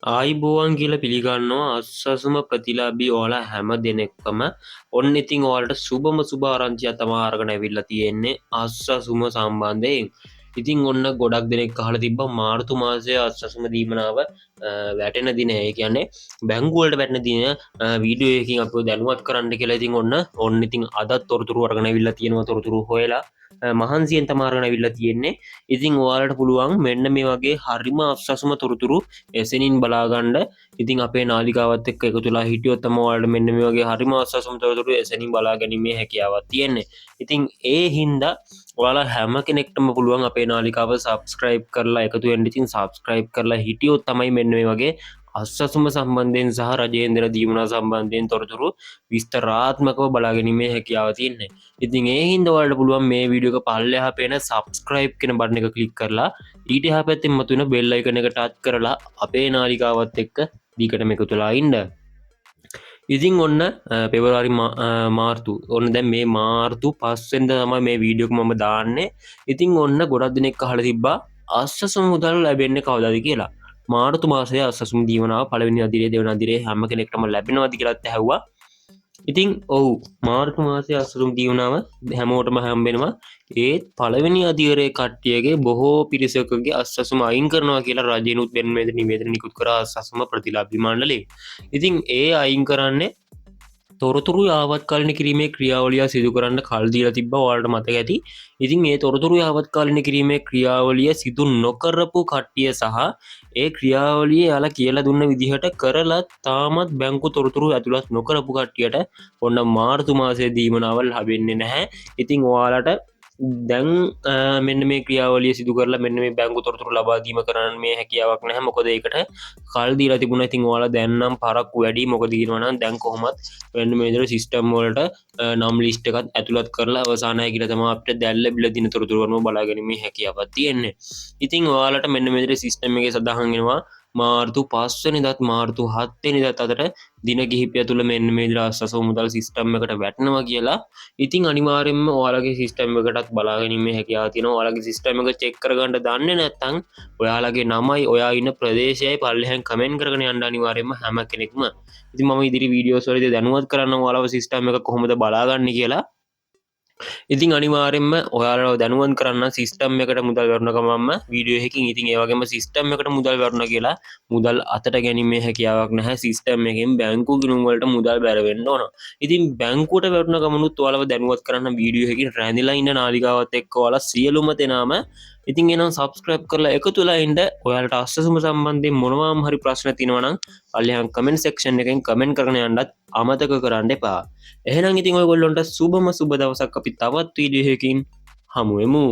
ආයිබෝවන් කියලා පිළිගන්නවා අස්සසුම ප්‍රතිලාබී ඕලා හැම දෙනෙක්කම ඔන්න ඉතිං ඕලට සුබම සුභාරංචිය තමා අරගෙන ඇවිල්ලා තියෙන්නේ අස්සසුම සම්බන්ධයෙන් ඉතිං ඔන්න ගොඩක් දෙනෙක් කහල තිබ මාර්තු මාසය අස්සසුම දීමනාව වැටෙන දින ඒ කියන්නේ බැංගුවලට වැටන දින වීඩියෝයකින් අප දැනුවත් කරන්න කියලා ඉතින් ඔන්න ඉතින් අදත් තොරතුරු අරගෙන විල්ලා තියෙනවා තොරතුරු හොයලා මහන්සියෙන් තමාරණ විල්ලා තියෙන්නේ ඉතිං ඔයාලට පුළුවන් මෙන්න මේ වගේ හරිම අස්සසුම තොරතුරු එසනින් බලාගණ්ඩ ඉතින් අපේ නාලිකාවත් එක් එක තුලා හිටියොත්තම වාලට මෙන්න මේ වගේ හරිම අස්සසුම තොරතුරු එසනින් බලා ගැනීමේ හැකියාවත් තියෙන්නේ ඉතිං ඒ හින්දා ඔයාලා හැම කෙනෙක්ටම පුළුවන් අපේ නාලිකාව සබස්ක්‍රයිබ් කරලා එකතු එන්ඩිතින් සබස්ක්‍රයිබ් කරලා හිටියොත් තමයි මෙන්න මේ වගේ අස්සසුම සම්බන්ධයෙන් සහ රජේන්ද්‍ර දීමනා සම්බන්ධයෙන් තොරතුරු විස්තරාත්මකව බලාගැනීමේ හැකියාව තියන්නේ ඉතින් ඒ හින්දවලට පුළුවන් මේ වීඩියෝක පල්ලෙහා පේන සබස්ක්‍රයිබ් කෙන බටන එක කලික් කරලා ඊට හ පැත්තිෙන් මතුන බෙල්ල එකන එක ටත් කරලා අපේ නාලිකාවත් එක්ක දීකටම එකතු තුලා ඉන්ඩ ඉතින් ඔන්න පෙවරාරි මාර්තු ඔන්න දැ මේ මාර්තු පස්සෙන්ද තම මේ වීඩියෝක මම දාන්නේ ඉතින් ඔන්න ගොඩක් දෙනෙක් හල තිබ්බා අස්සසුම මුදල් ලැබෙන්න කවදද කියලා මාර්තු මාසය අසුම් දීවනාව පලවෙනි අදිරේ දෙවන දිරේ හැම කෙනෙක්ටම ලැබෙනවාති කියලත් හැවා ඉතිං ඔවු මාර්තු මාසය අසුම් දීවනාව හැමෝටම හැම්බෙනවා ඒත් පළවෙනි අධිවරේ කට්ටියගේ බොහෝ පිරිසකගේ අස්සසුම අයින් කරනවා කියලා රජයනුත් වෙන්මේද නිවේදන නිකුත් කර අස්සසුම ප්‍රතිලාබිමාණ්ඩලේ ඉතිං ඒ අයින් කරන්නේ තොරතුරු යාවත්කාලන කිරීමේ ක්‍රියාවලිය සිදු කරන්න කල්දීල තිබ වාලට මතක ඇති ඉතින් ඒ තොරතුරු යාවත්කාලන කිරීමේ ක්‍රියාවලිය සිදු නොකරපු කට්ටිය සහ ඒ ක්‍රියාවලිය යාලා කියලා දුන්න විදිහට කරලත් තාමත් බැංකු තොරතුරු ඇතුළත් නොකරපු කට්ටියට ඔන්න මාර්තු මාසය දීමනාවල් හබෙන්නේ නැහැ ඉතිං ඔයාලට දැන් මෙන්න මේ ක්‍රියාවලිය සිදු කරලා මෙන්න මේ බැංගු තොරතුරු ලබාදීම කරන්න මේ හැකියාවක් නැහැ මොකද ඒකට කල්දී තිබුණ ඉතින් වාලා දැන්නම් පරක් වැඩි මොකදීරවන දැන් කොහොමත් වෙන්න මේදර සිිස්ටම් වලට නම් ලිස්ට එකත් ඇතුළත් කරලා අවසානය කියල තම අපට දැල්ල බිල දින තොරතුරුවම බලාගැනීම හැකියාවත් තියෙන්නේ ඉතින් වාලට මෙන්න මෙදර සිිස්ටම් එක සඳහන්ගෙනවා මාර්තු පස්සනි දත් මාර්තු හත්තනි දත් අතර දින ගිහිපය තුළ මෙන්න මේ දරස්සස මුදල් සිිස්ටම් එකට වැටනවා කියලා ඉතින් අනිවාරෙන්ම ඔයාලගේ සිිස්ටම් එකටත් බලාගැනීම හැකයා තින ඔයාලගේ සිිස්ටම එක චෙක්කරගන්නට දන්න නැත්තං ඔයාලගේ නමයි ඔයා ඉන්න ප්‍රදේශයයි පල්ලහැන් කමෙන් කරන අන්ඩ අනිවාරෙන්ම හැම කෙනෙක්ම ඉති ම ඉදිරි වීඩියෝස්වලද දැනුවත් කරන්න ඔයාලව සිිස්ටම් එක කොහොමද බලාගන්න කියලා ඉතින් අනිවාරෙන්ම ඔයාලා දැනුවන් කරන්න සිිස්ටම් එකට මුදල් වරනකමම වීඩියෝහකින් ඉතින් ඒවගේම සිිස්ටම් එකට මුදල් වරන කියලා මුදල් අතට ගැනීමේ හැකියාවක් නැහැ සිිස්ටම් එකින් බැංකු ගිනුම්වලට මුදල් බැරවෙන්න ඕන ඉතින් බැංකුවට වැටන ගමනුත් ඔයාලව දැනුවත් කරන්න වීඩියෝහකින් රැඳලා ඉන්න නාලිකාවත් එක්ක ඔයාලා සියලුම දෙනාම ඉතින් එනම් සබස්ක්‍රයිබ් කරලා එක තුලා ඉන්ඩ ඔයාලට අස්සසුම සම්බන්ධය මොනවාම් හරි ප්‍රශ්න තිනවනම් අල්ලහන් කමෙන්ට් සෙක්ෂන් එකෙන් කමෙන්ට් කරන යන්නත් අමතක කරන්න එපා එහෙනම් ඉතින් ඔයගොල්ලොන්ට සුබම සුබ දවසක් අපි තවත් වීඩියෝහකින් හමුවෙමු